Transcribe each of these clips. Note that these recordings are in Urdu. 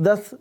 10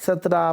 17,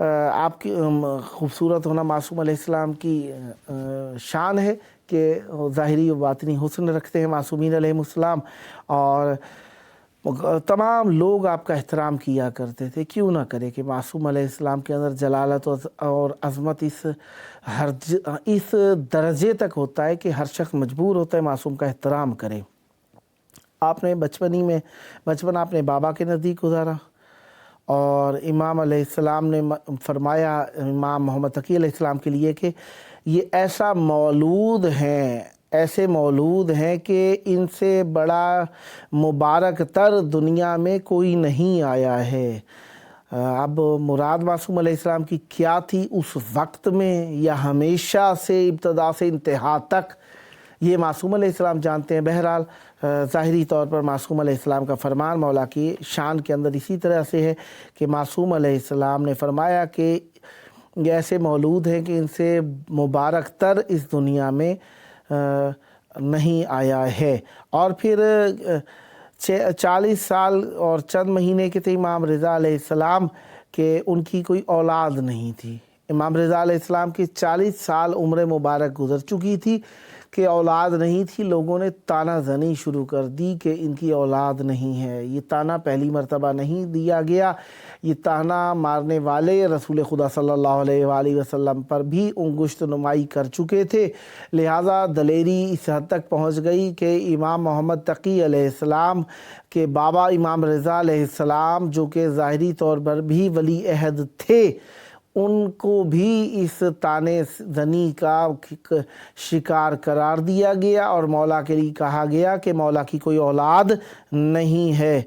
آپ کی خوبصورت ہونا معصوم علیہ السلام کی شان ہے کہ ظاہری و باطنی حسن رکھتے ہیں معصومین علیہ السلام، اور تمام لوگ آپ کا احترام کیا کرتے تھے۔ کیوں نہ کرے کہ معصوم علیہ السلام کے اندر جلالت اور عظمت اس درجے تک ہوتا ہے کہ ہر شخص مجبور ہوتا ہے معصوم کا احترام کرے۔ آپ نے بچپن آپ نے بابا کے نزدیک گزارا، اور امام علیہ السلام نے فرمایا امام محمد تقی علیہ السلام کے لیے کہ یہ ایسے مولود ہیں کہ ان سے بڑا مبارک تر دنیا میں کوئی نہیں آیا ہے۔ اب مراد معصوم علیہ السلام کی کیا تھی اس وقت میں یا ہمیشہ سے ابتدا سے انتہا تک، یہ معصوم علیہ السلام جانتے ہیں۔ بہرحال ظاہری طور پر معصوم علیہ السلام کا فرمان مولا کی شان کے اندر اسی طرح سے ہے کہ معصوم علیہ السلام نے فرمایا کہ یہ ایسے مولود ہیں کہ ان سے مبارک تر اس دنیا میں نہیں آیا ہے۔ اور پھر 40 سال اور چند مہینے کے تھے امام رضا علیہ السلام کہ ان کی کوئی اولاد نہیں تھی۔ امام رضا علیہ السلام کی 40 سال عمر مبارک گزر چکی تھی کہ اولاد نہیں تھی۔ لوگوں نے تانا زنی شروع کر دی کہ ان کی اولاد نہیں ہے۔ یہ تانا پہلی مرتبہ نہیں دیا گیا، یہ تانا مارنے والے رسول خدا صلی اللہ علیہ وآلہ وسلم پر بھی انگشت نمائی کر چکے تھے۔ لہٰذا دلیری اس حد تک پہنچ گئی کہ امام محمد تقی علیہ السلام کے بابا امام رضا علیہ السلام، جو کہ ظاہری طور پر بھی ولی عہد تھے، ان کو بھی اس تانے زنی کا شکار قرار دیا گیا اور مولا کے لیے کہا گیا کہ مولا کی کوئی اولاد نہیں ہے۔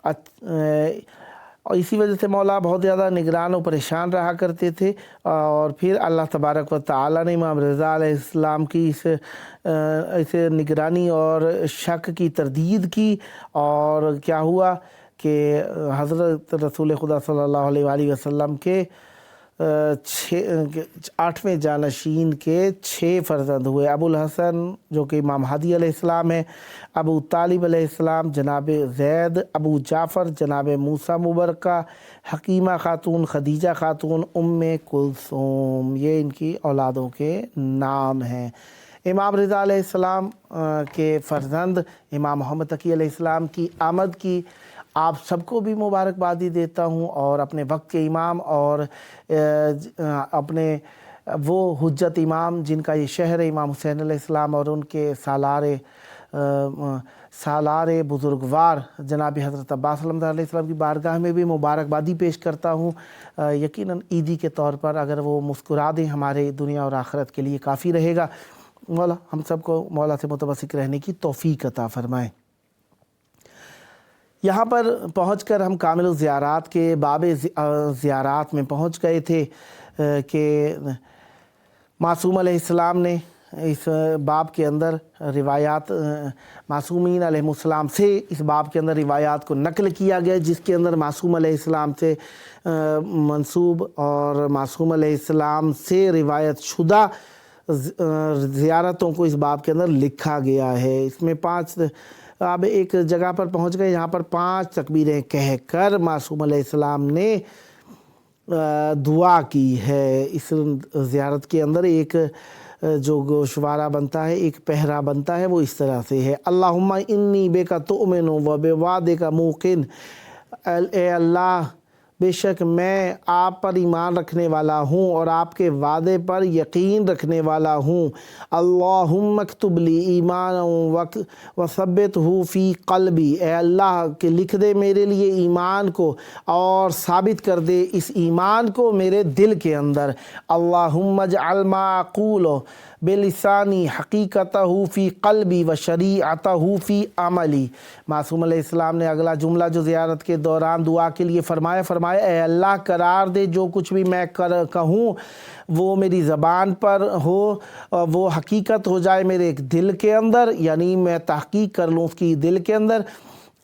اور اسی وجہ سے مولا بہت زیادہ نگران و پریشان رہا کرتے تھے۔ اور پھر اللہ تبارک و تعالی نے امام رضا علیہ السلام کی اس نگرانی اور شک کی تردید کی، اور کیا ہوا کہ حضرت رسول خدا صلی اللہ علیہ وآلہ وسلم کے 8ویں جانشین کے 6 فرزند ہوئے۔ ابو الحسن جو کہ امام ہادی علیہ السلام ہیں، ابو طالب علیہ السلام جناب زید، ابو جعفر جناب موسیٰ مبرکہ، حکیمہ خاتون، خدیجہ خاتون، ام کلثوم، یہ ان کی اولادوں کے نام ہیں۔ امام رضا علیہ السلام کے فرزند امام محمد تقی علیہ السلام کی آمد کی آپ سب کو بھی مبارکبادی دیتا ہوں، اور اپنے وقت کے امام اور اپنے وہ حجت امام جن کا یہ شہر ہے امام حسین علیہ السلام، اور ان کے سالار بزرگوار جناب حضرت عباس علیہ السلام کی بارگاہ میں بھی مبارکبادی پیش کرتا ہوں۔ یقیناً عیدی کے طور پر اگر وہ مسکرا دیں ہمارے دنیا اور آخرت کے لیے کافی رہے گا۔ مولا ہم سب کو مولا سے متمسک رہنے کی توفیق عطا فرمائے۔ یہاں پر پہنچ کر ہم کامل الزیارات کے باب زیارات میں پہنچ گئے تھے کہ معصوم علیہ السلام نے اس باب کے اندر روایات معصومین علیہ السلام سے اس باب کے اندر روایات کو نقل کیا گیا، جس کے اندر معصوم علیہ السلام سے منسوب اور معصوم علیہ السلام سے روایت شدہ زیارتوں کو اس باب کے اندر لکھا گیا ہے۔ اس میں 5 اب ایک جگہ پر پہنچ گئے جہاں پر 5 تکبیریں کہہ کر معصوم علیہ السلام نے دعا کی ہے۔ اس زیارت کے اندر ایک جو گوشوارہ بنتا ہے، ایک پہرا بنتا ہے، وہ اس طرح سے ہے: اللہم انی بک تؤمن و بوعدک موقن، اے اللہ بے شک میں آپ پر ایمان رکھنے والا ہوں اور آپ کے وعدے پر یقین رکھنے والا ہوں۔ اللہم اکتب لی ایمانا وثبتہ فی قلبی، اے اللہ کہ لکھ دے میرے لیے ایمان کو اور ثابت کر دے اس ایمان کو میرے دل کے اندر۔ اللہم اجعل ما اقول بلسانی حقیقتہ فی قلبی و شریعتہ فی عملی۔ معصوم علیہ السلام نے اگلا جملہ جو زیارت کے دوران دعا کے لیے فرمایا اے اللہ قرار دے جو کچھ بھی میں کہوں وہ میری زبان پر ہو، وہ حقیقت ہو جائے میرے دل کے اندر، یعنی میں تحقیق کر لوں اس کی دل کے اندر،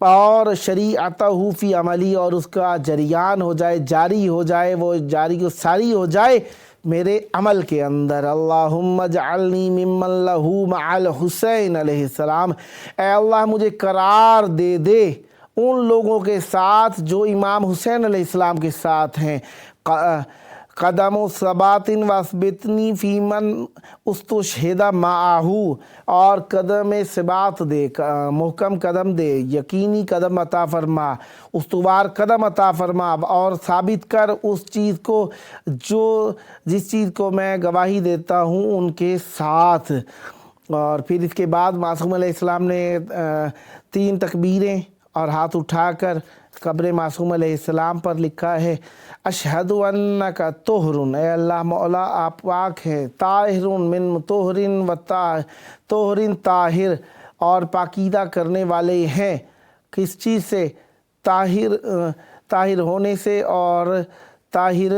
اور شریعتہ فی عملی، اور اس کا جریان ہو جائے، جاری ہو جائے، وہ جاری و ساری ہو جائے میرے عمل کے اندر۔ اللہم اجعلنی ممن لہ مع الحسین علیہ السلام، اے اللہ مجھے قرار دے ان لوگوں کے ساتھ جو امام حسین علیہ السلام کے ساتھ ہیں۔ قدم و ثباتن واسبتنی فیمن استشہدہ معاہو، اور قدم ثبات دے، محکم قدم دے، یقینی قدم عطا فرما، استوار قدم عطا فرما، اور ثابت کر اس چیز کو جس چیز کو میں گواہی دیتا ہوں ان کے ساتھ۔ اور پھر اس کے بعد معصوم علیہ السلام نے 3 تکبیریں اور ہاتھ اٹھا کر قبر معصوم علیہ السلام پر لکھا ہے اشہد انک طہر، اے اللہ مولا آپ پاک ہیں، طاہر من طہر و طہر طاہر، اور پاکیزہ کرنے والے ہیں، کس چیز سے؟ طاہر ہونے سے اور طاہر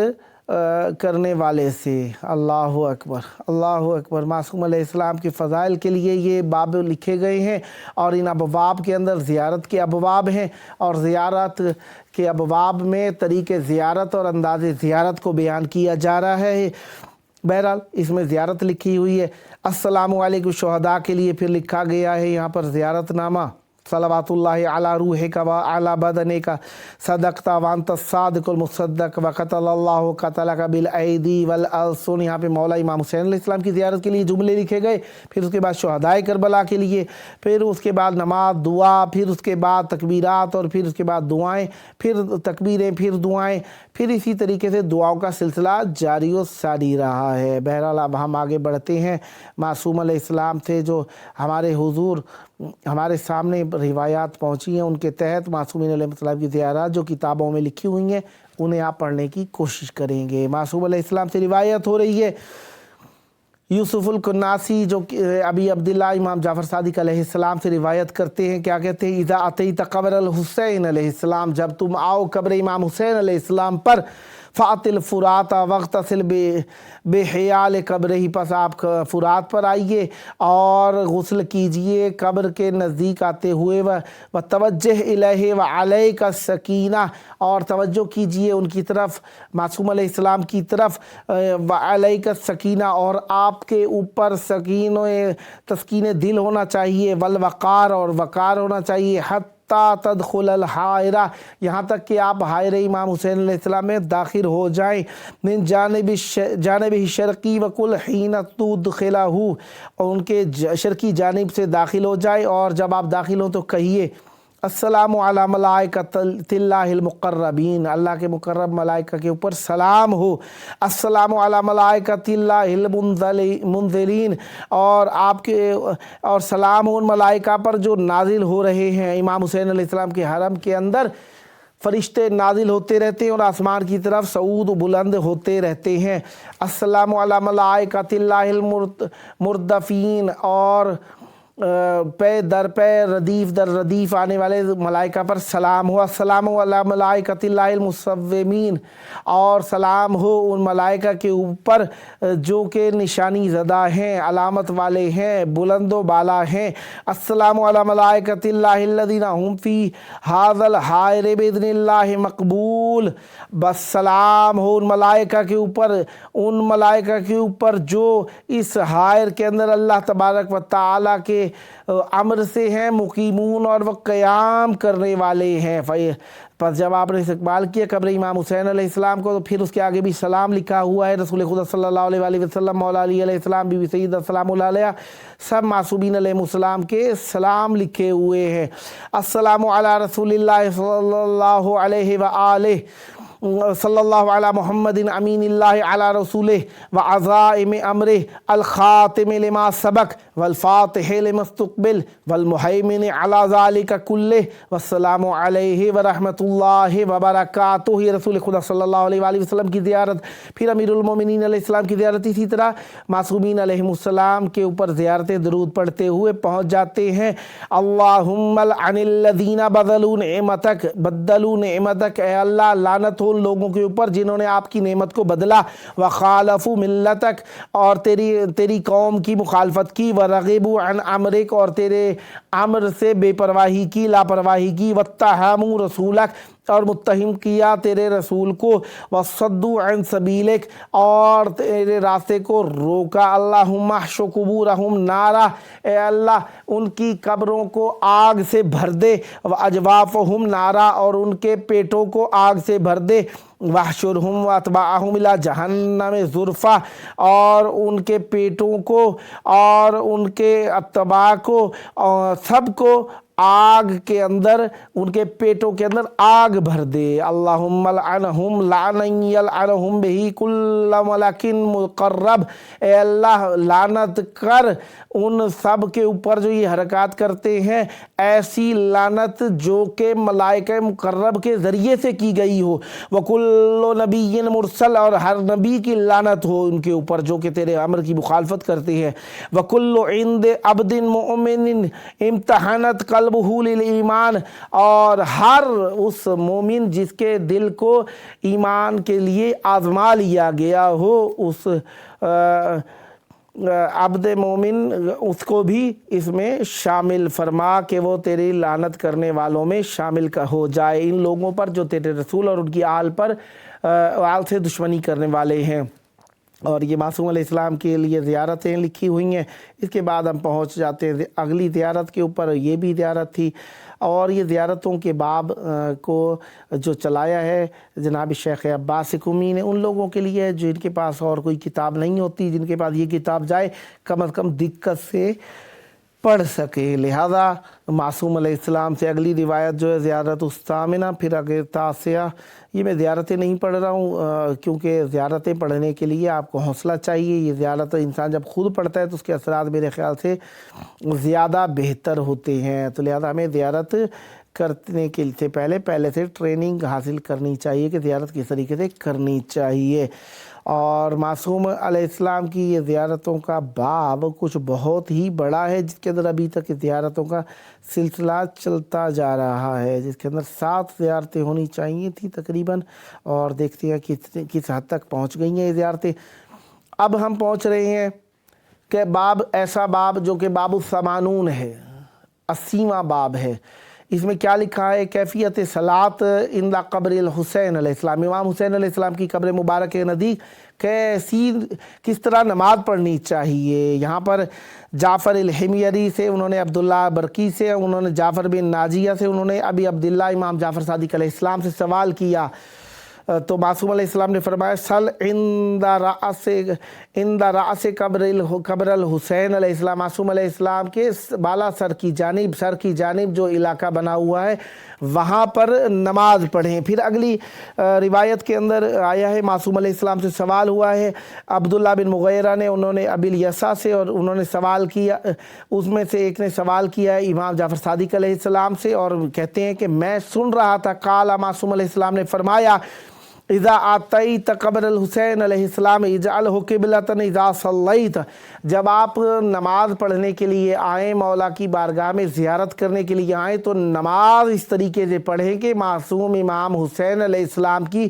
کرنے والے سے۔ اللہ اکبر، اللہ اکبر۔ معصوم علیہ السلام کے فضائل کے لیے یہ باب لکھے گئے ہیں، اور ان ابواب کے اندر زیارت کے ابواب ہیں، اور زیارت کے ابواب میں طریق زیارت اور انداز زیارت کو بیان کیا جا رہا ہے۔ بہرحال اس میں زیارت لکھی ہوئی ہے۔ السلام علیکم شہداء کے لیے پھر لکھا گیا ہے یہاں پر زیارت نامہ، صلوات اللہ علی روحک و علی بدنک، صدقت وانت الصادق المصدق وقتل اللہ قتلک بالایدی والالسن۔ یہاں پہ مولا امام حسین علیہ السلام کی زیارت کے لیے جملے لکھے گئے، پھر اس کے بعد شہدائے کربلا کے لیے، پھر اس کے بعد نماز، دعا، پھر اس کے بعد تکبیرات، اور پھر اس کے بعد دعائیں، پھر تکبیریں، پھر دعائیں، پھر اسی طریقے سے دعاؤں کا سلسلہ جاری و ساری رہا ہے۔ بہرحال اب ہم آگے بڑھتے ہیں معصوم علیہ السلام سے جو ہمارے حضور ہمارے سامنے روایات پہنچی ہیں، ان کے تحت معصومین علیہ السلام کی زیارات جو کتابوں میں لکھی ہوئی ہیں انہیں آپ پڑھنے کی کوشش کریں گے۔ معصوم علیہ السلام سے روایت ہو رہی ہے، یوسف القناسی جو ابی عبداللہ امام جعفر صادق علیہ السلام سے روایت کرتے ہیں، کیا کہتے ہیں؟ اذا اتیت قبر الحسین علیہ السلام، جب تم آؤ قبر امام حسین علیہ السلام پر، فات الفرات واغتسل بحیال قبر ہی، پس آپ فرات پر آئیے اور غسل کیجئے قبر کے نزدیک آتے ہوئے، وتوجہ الیہ وعلیک السکینہ، اور توجہ کیجئے ان کی طرف، معصوم علیہ السلام کی طرف، وعلیک السکینہ، اور آپ کے اوپر سکین و تسکین دل ہونا چاہیے، والوقار، اور وقار ہونا چاہیے، تدخل الحائرہ، یہاں تک کہ آپ حائر امام حسین علیہ السلام میں داخل ہو جائیں، من جانب شرقی وکل حین تدخلہ، اور ان کے شرقی جانب سے داخل ہو جائے، اور جب آپ داخل ہوں تو کہیے السلام علی ملائکۃ اللہ المقربین، اللہ کے مقرب ملائکہ کے اوپر سلام ہو، السلام علی ملائکۃ اللہ المنزلین، اور آپ کے اور سلام ہو ان ملائکہ پر جو نازل ہو رہے ہیں۔ امام حسین علیہ السلام کے حرم کے اندر فرشتے نازل ہوتے رہتے ہیں اور آسمان کی طرف صعود و بلند ہوتے رہتے ہیں۔ السلام علی ملائکۃ اللہ المردفین، اور پے در پے، ردیف در ردیف آنے والے ملائکہ پر سلام ہو۔ السلام علی ملائکۃ اللہ المصومین، اور سلام ہو ان ملائکہ کے اوپر جو کہ نشانی زدہ ہیں، علامت والے ہیں، بلند و بالا ہیں۔ السلام علی ملائکۃ اللہ الذین هم فی ھذا الحائر باذن اللہ مقبول، بس سلام ہو ان ملائکہ کے اوپر، ان ملائکہ کے اوپر جو اس حائر کے اندر اللہ تبارک و تعالیٰ کے امر سے ہیں، مقیمون، اور وہ قیام کرنے والے ہیں۔ پس جب آپ نے استقبال کیا قبر امام حسین علیہ السلام کو، تو پھر اس کے آگے بھی سلام لکھا ہوا ہے۔ رسول خدا صلی اللہ علیہ وآلہ وسلم، مولا علی علیہ السلام، بی بی سیدہ السلام علیہ، سب معصومین علیہ السلام کے سلام لکھے ہوئے ہیں۔ السلام علی رسول اللہ صلی اللہ علیہ وآلہ صلی اللہ علی محمد امین اللہ علی رسولہ وعزائم امرہ الخاتم لما سبق والفاتح لما استقبل والمہیمن علی ذالک کلہ والسلام علیہ ورحمۃ اللہ وبرکاتہ۔ یہ رسول خدا صلی اللہ علیہ وآلہ وسلم کی زیارت۔ پھر امیر المومنین علیہ السلام کی زیارت، اسی طرح معصومین علیہ السلام کے اوپر زیارت درود پڑھتے ہوئے پہنچ جاتے ہیں۔ اللہم لعن الذین بدلوا نعمتک، اے اللہ لعنت ان لوگوں کے اوپر جنہوں نے آپ کی نعمت کو بدلا، وخالفوا ملتک، اور تیری قوم کی مخالفت کی، ورغبوا عن امرک، اور تیرے امر سے بے پرواہی کی، لاپرواہی کی، واتہموا رسولک، اور متہم کیا تیرے رسول کو، وصدوا عن سبیلک، اور تیرے راستے کو روکا، اللہم احشو قبورہم نارا، اے اللہ ان کی قبروں کو آگ سے بھر دے، واجوافہم نارا، اور ان کے پیٹوں کو آگ سے بھر دے، واحشرہم واتباعہم الی جہنم زرفا، اور ان کے پیٹوں کو اور ان کے اتباع کو سب کو آگ کے اندر، ان کے پیٹوں کے اندر آگ بھر دے، اللہم لعنہم لعنا یلعنہم بہ کل ملک مقرب، اے اللہ لعنت کر ان سب کے اوپر جو یہ حرکات کرتے ہیں، ایسی لعنت جو کہ ملائکہ مقرب کے ذریعے سے کی گئی ہو، وکل نبی مرسل، اور ہر نبی کی لعنت ہو ان کے اوپر جو کہ تیرے امر کی مخالفت کرتے ہیں، وکل عند عبد مؤمن امتحنت قلبہ للایمان، اور ہر اس مومن جس کے دل کو ایمان کے لیے آزما لیا گیا ہو، اس عبد مومن اس کو بھی اس میں شامل فرما کہ وہ تیری لعنت کرنے والوں میں شامل ہو جائے، ان لوگوں پر جو تیرے رسول اور ان کی آل پر آل سے دشمنی کرنے والے ہیں۔ اور یہ معصوم علیہ السلام کے لیے زیارتیں لکھی ہوئی ہیں۔ اس کے بعد ہم پہنچ جاتے ہیں اگلی زیارت کے اوپر، یہ بھی زیارت تھی، اور یہ زیارتوں کے باب کو جو چلایا ہے جناب شیخ عباس قمی نے ان لوگوں کے لیے جن کے پاس اور کوئی کتاب نہیں ہوتی، جن کے پاس یہ کتاب جائے کم از کم دقت سے پڑھ سکے، لہذا معصوم علیہ السلام سے اگلی روایت جو ہے زیارت الثامنہ، پھر اگر تاسعہ، یہ میں زیارتیں نہیں پڑھ رہا ہوں کیونکہ زیارتیں پڑھنے کے لیے آپ کو حوصلہ چاہیے، یہ زیارت انسان جب خود پڑھتا ہے تو اس کے اثرات میرے خیال سے زیادہ بہتر ہوتے ہیں، تو لہذا ہمیں زیارت کرنے کے سے پہلے سے ٹریننگ حاصل کرنی چاہیے کہ زیارت کس طریقے سے کرنی چاہیے۔ اور معصوم علیہ السلام کی یہ زیارتوں کا باب کچھ بہت ہی بڑا ہے، جس کے اندر ابھی تک زیارتوں کا سلسلہ چلتا جا رہا ہے، جس کے اندر 7 زیارتیں ہونی چاہیے تھی تقریباً، اور دیکھتے ہیں کس حد تک پہنچ گئی ہیں یہ زیارتیں۔ اب ہم پہنچ رہے ہیں کہ باب، ایسا باب جو کہ باب الثمانون ہے، 80واں باب ہے۔ اس میں کیا لکھا ہے؟ کیفیت صلاۃ عند قبر الحسین علیہ السلام، امام حسین علیہ السلام کی قبر مبارک کے نزدیک کس طرح نماز پڑھنی چاہیے۔ یہاں پر جعفر الحمیری سے، انہوں نے عبداللہ برقی سے، انہوں نے جعفر بن ناجیہ سے، انہوں نے ابی عبداللہ امام جعفر صادق علیہ السلام سے سوال کیا، تو معصوم علیہ السلام نے فرمایا سل عند رأس قبر الحسین علیہ السلام، معصوم علیہ السلام کے بالا سر کی جانب جو علاقہ بنا ہوا ہے وہاں پر نماز پڑھیں۔ پھر اگلی روایت کے اندر آیا ہے معصوم علیہ السلام سے سوال ہوا ہے، عبداللہ بن مغیرہ نے، انہوں نے ابی الیسع سے، اور انہوں نے سوال کیا، اس میں سے ایک نے سوال کیا ہے امام جعفر صادق علیہ السلام سے، اور کہتے ہیں کہ میں سن رہا تھا، قال، معصوم علیہ السلام نے فرمایا اذا آتیت قبر الحسین علیہ السلام اجعلہ قبلۃ اذا صلیت، جب آپ نماز پڑھنے کے لیے آئیں، مولا کی بارگاہ میں زیارت کرنے کے لیے آئیں، تو نماز اس طریقے سے پڑھیں کہ معصوم امام حسین علیہ السلام کی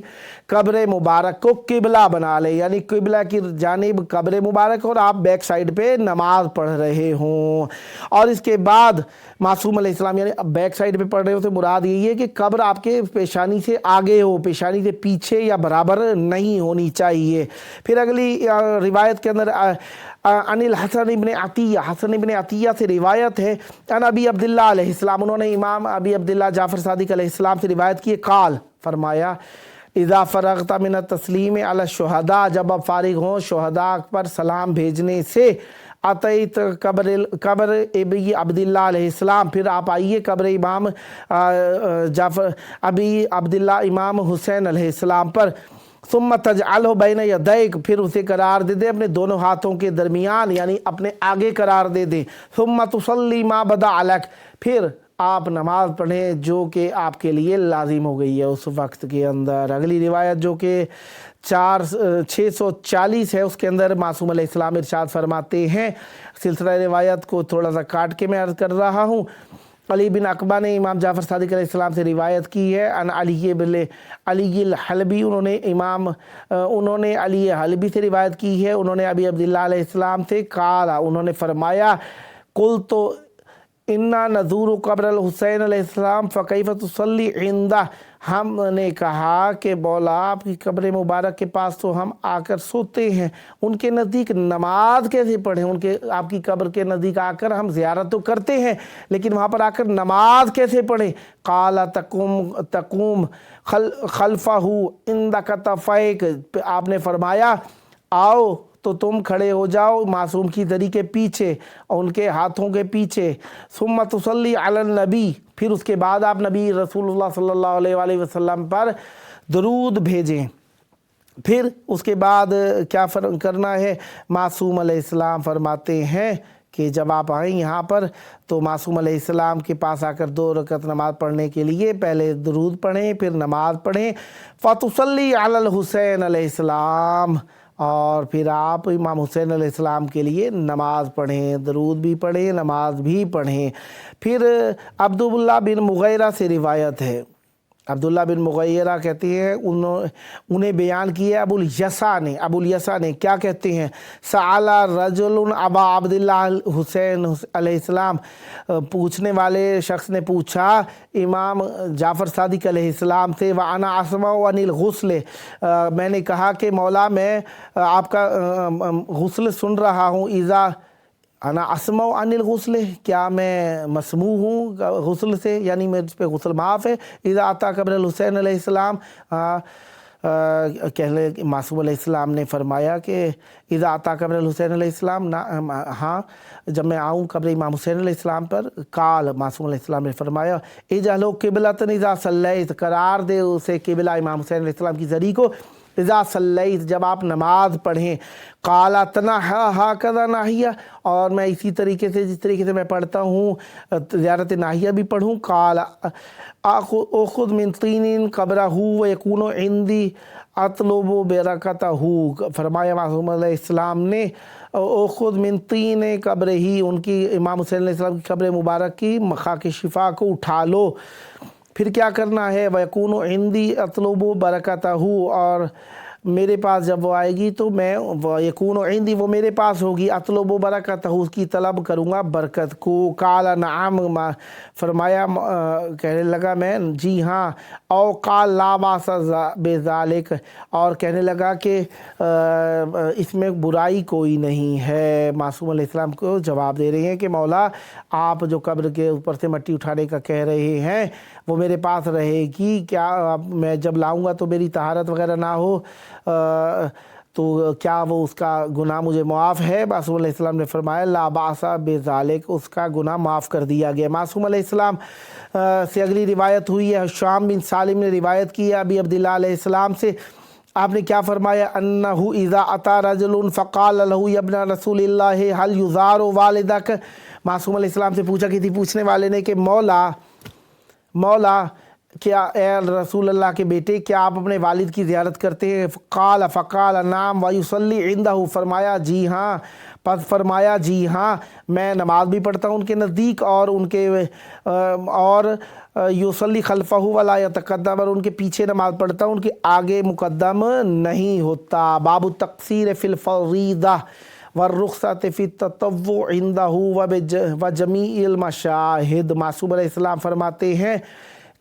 قبر مبارک کو قبلہ بنا لیں، یعنی قبلہ کی جانب قبر مبارک اور آپ بیک سائیڈ پہ نماز پڑھ رہے ہوں۔ اور اس کے بعد معصوم علیہ السلام یعنی بیک سائیڈ پہ پڑھ رہے ہو تو مراد یہی ہے کہ قبر آپ کے پیشانی سے آگے ہو، پیشانی سے پیچھے یا برابر نہیں ہونی چاہیے۔ پھر اگلی روایت کے اندر عن الحسن ابن عطیہ، حسن ابن عطیہ سے روایت ہے، عن ابی عبداللہ علیہ السلام، انہوں نے امام ابی عبداللہ جعفر صادق علیہ السلام سے روایت کی، قال، فرمایا اذا فرغت من التسلیم علی الشہداء، جب آپ فارغ ہوں شہداء پر سلام بھیجنے سے، اتیت قبر ابی عبداللہ علیہ السلام، پھر آپ آئیے قبر امام جعفر ابی عبداللہ امام حسین علیہ السلام پر، ثم تجعلہ بین یدیک، پھر اسے قرار دے دیں اپنے دونوں ہاتھوں کے درمیان، یعنی اپنے آگے قرار دے دیں، ثم تصلی ما بدا علیک، پھر آپ نماز پڑھیں جو کہ آپ کے لیے لازم ہو گئی ہے اس وقت کے اندر۔ اگلی روایت جو کہ 640 ہے، اس کے اندر معصوم علیہ السلام ارشاد فرماتے ہیں، سلسلہ روایت کو تھوڑا سا کاٹ کے میں عرض کر رہا ہوں، علی بن عقبہ نے امام جعفر صادق علیہ السلام سے روایت کی ہے، ان علی الحلبی، انہوں نے علی حلبی سے روایت کی ہے، انہوں نے ابی عبداللہ علیہ السلام سے قال، انہوں نے فرمایا قلت انا نزور قبر الحسین علیہ السلام فکیف تصلی عندہ، ہم نے کہا کہ مولا آپ کی قبر مبارک کے پاس تو ہم آ کر سوتے ہیں، ان کے نزدیک نماز کیسے پڑھیں؟ ان کے آپ کی قبر کے نزدیک آ کر ہم زیارت تو کرتے ہیں لیکن وہاں پر آ کر نماز کیسے پڑھیں؟ قال تقوم خلفہ عند کتفیک، آپ نے فرمایا آؤ تو تم کھڑے ہو جاؤ معصوم کی دری کے پیچھے اور ان کے ہاتھوں کے پیچھے، ثم تصلی علی النبی، پھر اس کے بعد آپ نبی رسول اللہ صلی اللہ علیہ وآلہ وسلم پر درود بھیجیں۔ پھر اس کے بعد کیا کرنا ہے؟ معصوم علیہ السلام فرماتے ہیں کہ جب آپ آئیں یہاں پر تو معصوم علیہ السلام کے پاس آ کر 2 رکعت نماز پڑھنے کے لیے پہلے درود پڑھیں پھر نماز پڑھیں، فَتُصَلِّ عَلَى الْحُسَيْنِ علیہ السلام، اور پھر آپ امام حسین علیہ السلام کے لیے نماز پڑھیں، درود بھی پڑھیں نماز بھی پڑھیں۔ پھر عبداللہ بن مغیرہ سے روایت ہے، عبداللہ بن مغیرہ کہتے ہیں انہیں بیان کیا ابو الیسع نے کیا کہتے ہیں؟ سأل رجل ابا عبداللہ حسین علیہ السلام، پوچھنے والے شخص نے پوچھا امام جعفر صادق علیہ السلام سے، وَأَنَا أَسْمَعُ عَنِ الْغُسْلِ، میں نے کہا کہ مولا میں آپ کا غسل سن رہا ہوں، اذا انا اسمع عن الغسل، کیا میں مسموع ہوں غسل سے، یعنی مجھ پہ غسل معاف ہے؟ اذا اتا قبر الحسین علیہ السلام، کہنے معصوم علیہ السلام نے فرمایا کہ اذا اتا قبر الحسین علیہ السلام، ہاں جب میں آؤں قبر امام حسین علیہ السلام پر، قال معصوم علیہ السلام نے فرمایا اجعلوا قبلۃ اذا صلیت، قرار دے اسے قبلہ امام حسین علیہ السلام کی زری کو، اذا صلیت جب آپ نماز پڑھیں، قال تنحا ہکذا ناحیہ، اور میں اسی طریقے سے جس طریقے سے میں پڑھتا ہوں زیارت ناحیہ بھی پڑھوں، قال اخذ من طین قبرہ ویکون عندی اطلب برکتہ، فرمایا معصوم علیہ السلام نے اخذ من طین قبر ہی، ان کی امام حسین علیہ السلام کی قبر مبارک کی خاک شفا کو اٹھا لو، پھر کیا کرنا ہے؟ وَيَكُونُ عِنْدِي أَطْلُبُ بَرَكَتَهُ، اور میرے پاس جب وہ آئے گی تو میں وَيَكُونُ عِنْدِي، وہ میرے پاس ہوگی، أَطْلُبُ بَرَكَتَهُ، اس کی طلب کروں گا برکت کو، قَالَ نَعَمْ، فرمایا کہنے لگا میں جی ہاں، او قال لا باس بذالک، اور کہنے لگا کہ اس میں برائی کوئی نہیں ہے۔ معصوم علیہ السلام کو جواب دے رہے ہیں کہ مولا آپ جو قبر کے اوپر سے مٹی اٹھانے کا کہہ رہے ہیں وہ میرے پاس رہے گی، کیا میں جب لاؤں گا تو میری طہارت وغیرہ نہ ہو تو کیا وہ اس کا گناہ مجھے معاف ہے؟ معصوم علیہ السلام نے فرمایا لا باس بذالک، اس کا گناہ معاف کر دیا گیا۔ معصوم علیہ السلام سے اگلی روایت ہوئی ہے، شام بن سالم نے روایت کی ہے ابی عبداللہ علیہ السلام سے، آپ نے کیا فرمایا؟ انہو اذا اتا رجل فقال له یا ابن رسول اللہ هل یزار والدک، معصوم علیہ السلام سے پوچھا کسی پوچھنے والے نے کہ مولا کیا اے رسول اللہ کے بیٹے کیا آپ اپنے والد کی زیارت کرتے ہیں؟ فقال نعم ویصلی عندہ، فرمایا جی ہاں، پس فرمایا جی ہاں میں نماز بھی پڑھتا ہوں ان کے نزدیک اور ان کے یصلی خلفہ ولا یتقدم، اور ان کے پیچھے نماز پڑھتا ہوں ان کے آگے مقدم نہیں ہوتا۔ باب التقصیر فی الفریضہ والرخصۃ فی التطوع عندہ وجمیع المشاہد، معصوم علیہ السلام فرماتے ہیں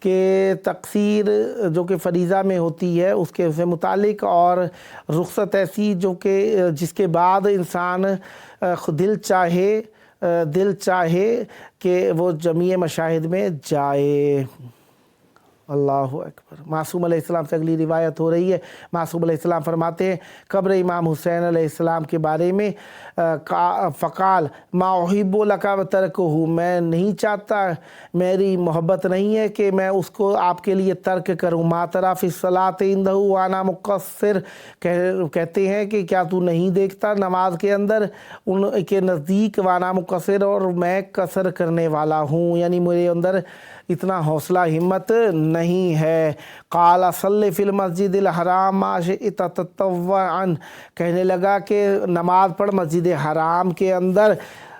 کہ تقصیر جو کہ فریضہ میں ہوتی ہے اس کے متعلق، اور رخصت ایسی جو کہ جس کے بعد انسان دل چاہے کہ وہ جمیع مشاہد میں جائے۔ اللہ اکبر۔ معصوم علیہ السلام سے اگلی روایت ہو رہی ہے، معصوم علیہ السلام فرماتے ہیں قبر امام حسین علیہ السلام کے بارے میں، فقال ما احب لک ترکہ، میں نہیں چاہتا، میری محبت نہیں ہے کہ میں اس کو آپ کے لیے ترک کروں، ما تری فی الصلاۃ عندہ وانا مقصر، کہتے ہیں کہ کیا تو نہیں دیکھتا نماز کے اندر ان کے نزدیک وانا مقصر، اور میں قصر کرنے والا ہوں، یعنی میرے اندر اتنا حوصلہ ہمت نہیں ہے۔ قال صلی فی المسجد الحرام ما شئت تطوعا، کہنے لگا کہ نماز پڑھ مسجد حرام کے اندر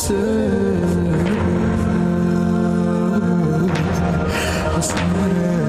So اسمر